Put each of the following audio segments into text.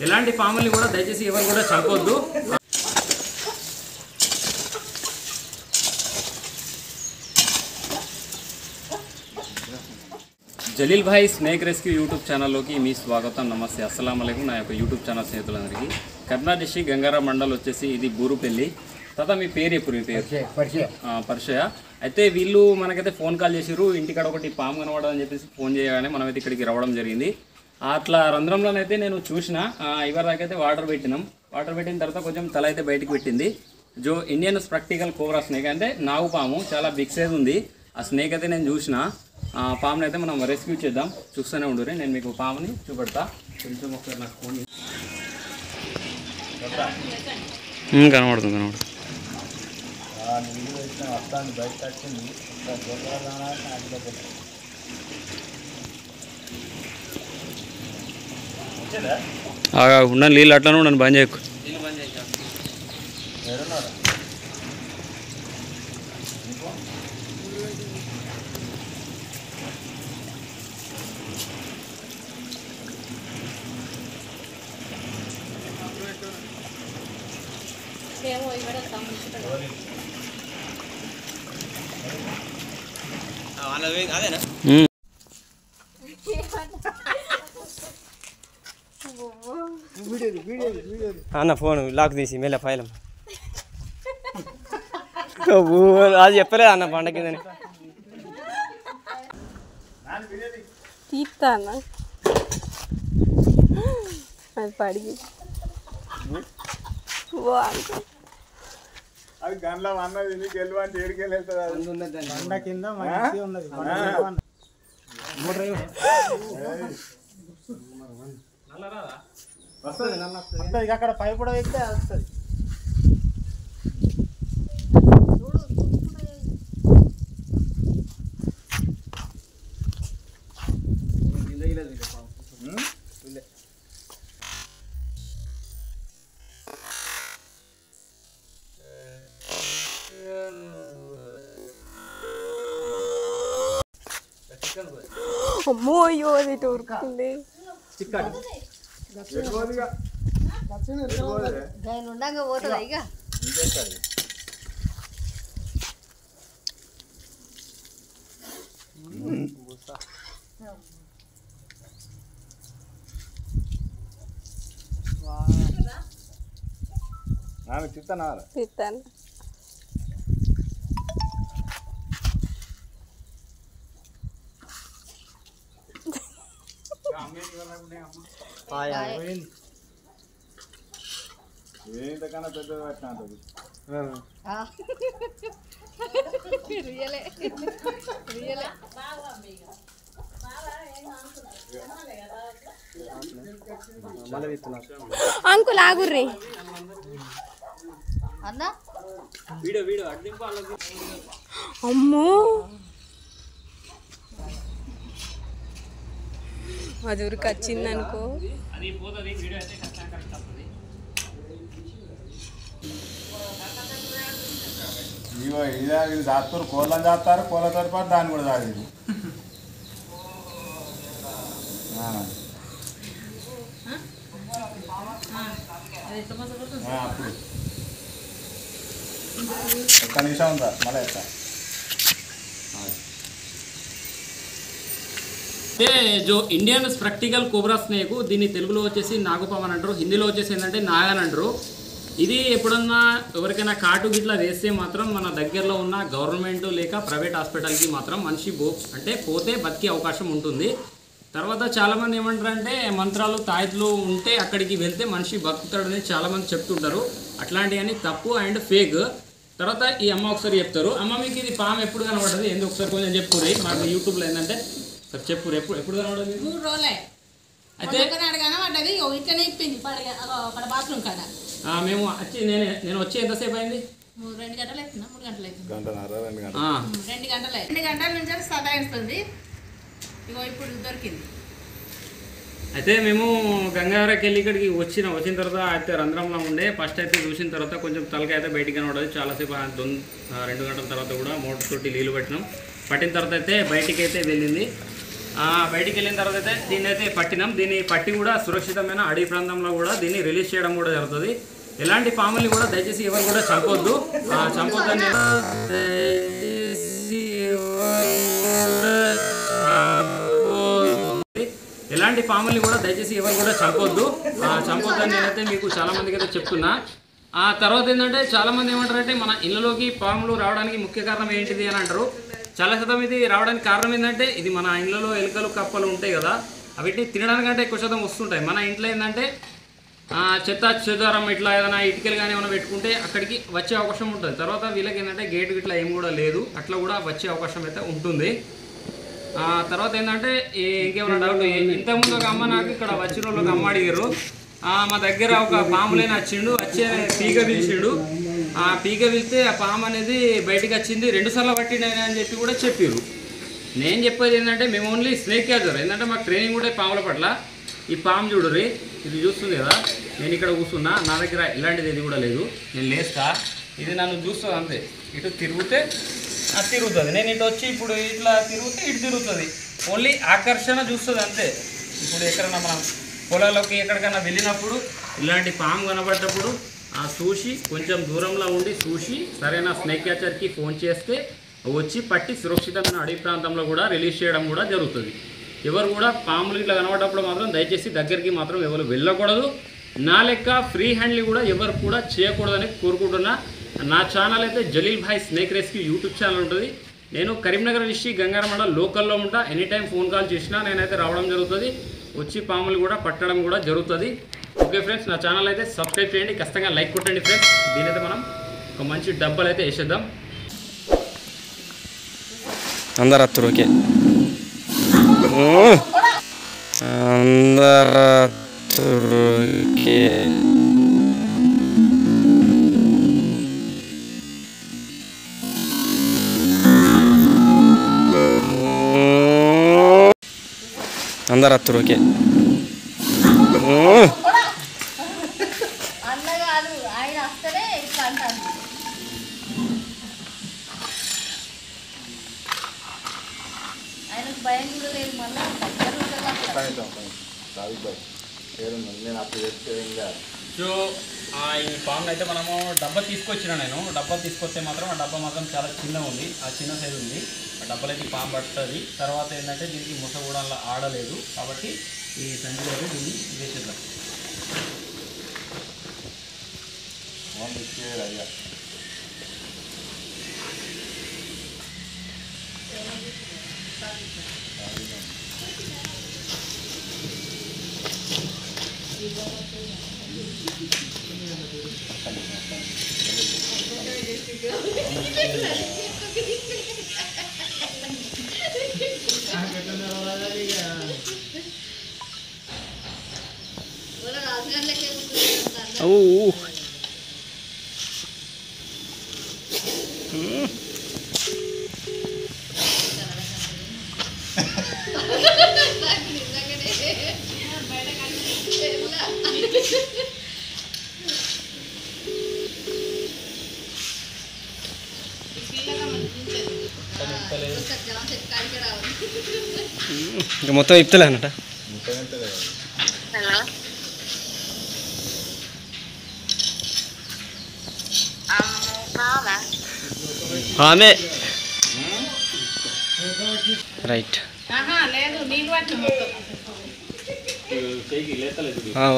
ఎలాంటి పాముల్ని కూడా దయచేసి ఎవరు కూడా చంపొద్దు. Jalil Bhai snake rescue YouTube ఛానల్లోకి మీ స్వాగతం. నమస్తే, అస్సలం అలైకుం. నా యొక్క యూట్యూబ్ ఛానల్ స్నేహితులందరికీ కర్నూలు డిస్ట్రిక్ట్ గంగారాం మండల్ వచ్చేసి ఇది బూరుపల్లి. తర్వాత మీ పేరు ఎప్పుడు? మీ పేరు పరిచయ. అయితే వీళ్ళు మనకైతే ఫోన్ కాల్ చేసిర్రు, ఇంటికాడ ఒకటి పాము కనబడదని చెప్పేసి ఫోన్ చేయగానే మనమైతే ఇక్కడికి రావడం జరిగింది. అట్లా రంధ్రంలోనైతే నేను చూసిన ఇవరి దాకైతే వాటర్ పెట్టినాం. వాటర్ పెట్టిన తర్వాత కొంచెం తల అయితే బయటికి పెట్టింది. జో ఇండియన్ స్ప్రాక్టికల్ కోబ్రా స్నేక్ అంటే నాగు పాము, చాలా బిగ్ సైజ్ ఉంది. ఆ స్నేక్ అయితే నేను చూసిన. పాముని అయితే మనం రెస్క్యూ చేద్దాం, చూస్తూనే ఉండరు. నేను మీకు పాముని చూపెడతా. కొంచెం ఒకసారి నాకు ఫోన్ కనబడుతుంది. ఉన్న నీళ్ళు అట్లా ఉండను, బంద్ చేయకు. అన్న ఫోన్ లాక్ తీసి మెల్ల ఫైల్ అది చెప్పలేదు అన్న పండ కిందని తీస్తా అన్న. అది పడిగి అది గండ్లో అన్నది నీకు వెళ్ళి ఏడికెళ్ళి వెళ్తుంది కింద ఉన్నది. వస్తుంది అక్కడ పై కూడా వెళ్తే వస్తుంది. అమ్మో అయ్యో అది ఉరుకుతుంది. పోతుందా ఇక తిత్తాను. ఏంతకన్నా పెద్దది పట్టిన అంటది. అంకుల్ ఆగుర్రి అమ్మో అది ఊరికి వచ్చింది అనుకో. ఇది దాస్తారు, కోళ్ళని దాస్తారు, కోళ్ళతో పాటు దాన్ని కూడా తాగేది. అప్పుడు ఒక్క నిమిషం ఉందా మళ్ళీ ఎత్తా. జో ఇండియన్ స్ప్రాక్టికల్ కోబ్రా స్నేక్, దీన్ని తెలుగులో వచ్చేసి నాగుపాము అని అంటారు, హిందీలో వచ్చేసి ఏంటంటే నాగన్ అంటారు. ఇది ఎప్పుడన్నా ఎవరికైనా కాటు గిట్లా వేస్తే మాత్రం మన దగ్గరలో ఉన్న గవర్నమెంట్ లేక ప్రైవేట్ హాస్పిటల్కి మాత్రం మనిషి అంటే పోతే బతికే అవకాశం ఉంటుంది. తర్వాత చాలామంది ఏమంటారంటే మంత్రాలు తాయితులు ఉంటే అక్కడికి వెళ్తే మనిషి బతుకుతాడని చాలామంది చెప్తుంటారు. అట్లాంటివన్నీ తప్పు అండ్ ఫేక్. తర్వాత ఈ అమ్మ ఒకసారి చెప్తారు. అమ్మ మీకు ఇది పాము ఎప్పుడు కనబడుతుంది, ఎందుకు ఒకసారి కొంచెం చెప్పుర్రి. మాకు యూట్యూబ్లో ఏంటంటే సార్ చెప్పుర్రి, ఎప్పుడు కనబడదు? 3 రోజులే అయితే కనబడ్డది. ఇట్లనే ఇప్పింది బాత్రూమ్ కాడ. మేము వచ్చి నేను వచ్చి ఎంతసేపు అయింది? 2 గంటలు అవుతుందా? 3 గంటలు అవుతుంది. 2 గంటలే. 2 గంటల నుంచి సదాయిస్తుంది. ఇగో ఇప్పుడు దొరికింది. అయితే మేము గంగావరంకి వెళ్ళి ఇక్కడికి వచ్చిన తర్వాత అయితే రంధ్రంలో ఉండే ఫస్ట్ అయితే చూసిన తర్వాత కొంచెం తలకాయ అయితే బయటికి కనబడదు. చాలాసేపు 2 గంటల తర్వాత కూడా మోటార్ తోటి నీళ్ళు పట్టిన తర్వాత అయితే బయటికి అయితే వెళ్ళింది. బయటికి వెళ్ళిన తర్వాత అయితే దీన్ని అయితే పట్టినాం. దీన్ని పట్టి కూడా సురక్షితమైన అడవి ప్రాంతంలో కూడా దీన్ని రిలీజ్ చేయడం కూడా జరుగుతుంది. ఎలాంటి పాముల్ని కూడా దయచేసి ఎవరు కూడా చంపొద్దు. చంపొద్దని ఎలాంటి పాముల్ని కూడా దయచేసి ఎవరు కూడా చంపొద్దని నేనైతే మీకు చాలా మందికి అయితే చెప్తున్నా. ఆ తర్వాత ఏంటంటే చాలామంది ఏమంటారంటే మన ఇళ్ళలోకి పాములు రావడానికి ముఖ్య కారణం ఏంటిది అని అంటారు. చాలా శాతం ఇది రావడానికి కారణం ఏంటంటే ఇది మన ఇళ్ళలో ఎలుకలు కప్పలు ఉంటాయి కదా, వీటిని తినడానికంటే ఎక్కువ శాతం వస్తుంటాయి. మన ఇంట్లో ఏంటంటే చెత్త చెదారం ఇట్లా ఏదైనా ఇటుకలు కానీ ఏమైనా పెట్టుకుంటే అక్కడికి వచ్చే అవకాశం ఉంటుంది. తర్వాత వీళ్ళకి ఏంటంటే గేటు ఇట్లా ఏం కూడా లేదు, అట్లా కూడా వచ్చే అవకాశం అయితే ఉంటుంది. తర్వాత ఏంటంటే ఇంకేమైనా డౌట్, ఇంతకుముందు ఒక అమ్మ నాకు ఇక్కడ వచ్చిన వాళ్ళు ఒక అమ్మ అడిగారు, మా దగ్గర ఒక పాములేని వచ్చిండు, వచ్చే పీక పిలిచిండు. ఆ పీక పిలిస్తే ఆ పాము అనేది బయటకు వచ్చింది, 2 సార్లు పట్టిండని అని చెప్పి కూడా చెప్పారు. నేను చెప్పేది ఏంటంటే మేము ఓన్లీ స్నేక్ క్యాచర్, ఏంటంటే మాకు ట్రైనింగ్ కూడా పాముల పట్ల. ఈ పాము చూడరి, ఇది చూస్తుంది కదా, నేను ఇక్కడ కూర్చున్నా, నా దగ్గర ఇలాంటిది ఇది కూడా లేదు. నేను లేస్తా, ఇది నన్ను చూస్తుంది అంతే. ఇటు తిరిగితే అది తిరుగుతుంది, నేను ఇటు వచ్చి ఇప్పుడు ఇట్లా తిరిగితే ఇటు తిరుగుతుంది. ఓన్లీ ఆకర్షణ చూస్తుంది అంతే. ఇప్పుడు ఎక్కడన్నా మనం పొలాల్లోకి ఎక్కడికైనా వెళ్ళినప్పుడు ఇలాంటి పాము కనబడ్డప్పుడు చూసి కొంచెం దూరంలో ఉండి చూసి సరైన స్నేక్ క్యాచర్కి ఫోన్ చేస్తే వచ్చి పట్టి సురక్షితమైన అడవి ప్రాంతంలో కూడా రిలీజ్ చేయడం కూడా జరుగుతుంది. ఎవరు కూడా పాములు ఇట్లా కనబడ్డప్పుడు మాత్రం దయచేసి దగ్గరికి మాత్రం ఎవరు వెళ్ళకూడదు. నా లెక్క ఫ్రీ హ్యాండ్లీ కూడా ఎవరు కూడా చేయకూడదని కోరుకుంటున్నా. నా ఛానల్ అయితే Jaleel Bhai snake rescue YouTube channel ఉంటుంది. నేను కరీంనగర్ డిస్ట్రిక్ట్ గంగారం మండలం లోకల్లో ఉంటా. ఎనీ టైం ఫోన్ కాల్ చేసినా నేనైతే రావడం జరుగుతుంది, వచ్చి పాములు కూడా పట్టడం కూడా జరుగుతుంది. ఓకే ఫ్రెండ్స్, నా ఛానల్ అయితే సబ్స్క్రైబ్ చేయండి, ఖచ్చితంగా లైక్ కొట్టండి ఫ్రెండ్స్. దీనైతే మనం ఒక మంచి డబ్బాలు అయితే వేసేద్దాం. అందరు అత్తరు ఓకే, అందరు అత్తరు ఓకే. అందరు అత్తరు ఓకే. అన్నగారు ఆయన వస్తేనే ఇట్లా అంటారు. ఆయనకు భయం కూడా లేదు, మళ్ళీ నేను అప్పుడు చెప్తే ఇంకా సో ఈ పామును అయితే మనము డబ్బా తీసుకొచ్చిన, నేను డబ్బా తీసుకొస్తే మాత్రం ఆ డబ్బా మాత్రం చాలా చిన్నగా ఉంది, ఆ చిన్న సైజు ఉంది. ఆ డబ్బాలో అయితే పాము పడుతుంది. తర్వాత ఏంటంటే దీనికి ముస కూడా అలా ఆడలేదు, కాబట్టి ఈ సంచిలో అయితే దీన్ని వేసేద్దాం. అయ్యా ఇంకా మొత్తం ఇప్పుతలే అన్నట. ఆమె రైట్ లేదు, నీళ్ళు పట్టి మొత్తం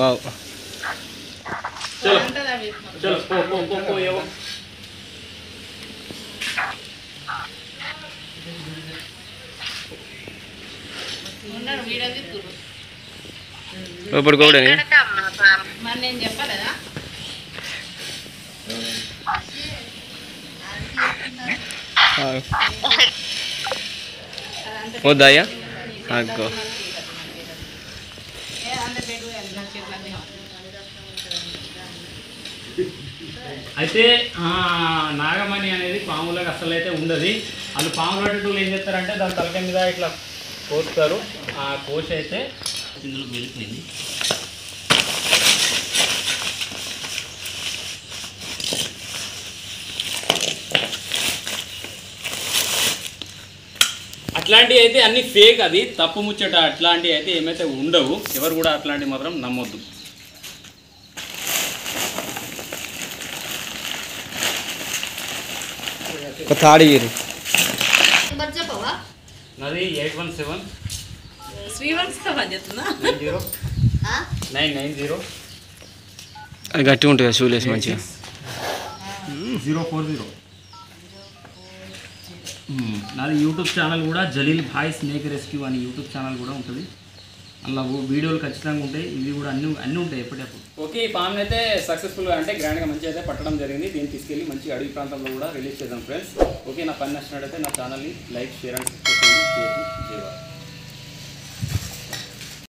వావ్. ఉన్నాడు వీడియో తిప్పురు. ఇప్పుడు కూడా మరి నేను చెప్పలేదా? వద్దాయా అగ్గో అయితే నాగమణి అనేది పాములకు అసలు అయితే ఉండదు. వాళ్ళు పాములు పట్టేటోళ్ళు ఏం చేస్తారంటే దాని తలకాయ మీద ఇట్లా కోస్తారు. ఆ కోసి అయితే ఇందులో వెళ్ళిపోయింది. ఆ అట్లాంటివి అయితే అన్ని ఫేక్, అది తప్పు ముచ్చట. అట్లాంటివి అయితే ఏమైతే ఉండవు, ఎవరు కూడా అట్లాంటివి మాత్రం నమ్మొద్దు. ఒక తాడి ఇరు. నాది 817 శ్రీవంశ చెప్తున్నా 990 అది గట్టిగా ఉంటుంది కదా షూలేస్ మంచిగా. 040. నాది యూట్యూబ్ ఛానల్ కూడా జలీల్ భాయ్ స్నేక్ రెస్క్యూ అని యూట్యూబ్ ఛానల్ కూడా ఉంటుంది. అలా వీడియోలు ఖచ్చితంగా ఉంటాయి, ఇవి కూడా అన్నీ ఉంటాయి ఎప్పటికప్పుడు. ఓకే, ఈ పాన్ అయితే సక్సెస్ఫుల్గా అంటే గ్రాండ్గా మంచిగా అయితే పట్టడం జరిగింది. దీన్ని తీసుకెళ్ళి మంచి అడవి ప్రాంతంలో కూడా రిలీజ్ చేద్దాం ఫ్రెండ్స్. ఓకే, నా పని నచ్చినట్టయితే నా ఛానల్ని లైక్, షేర్ అండ్ సబ్స్క్రైబ్ చేయండి. జై భారత్.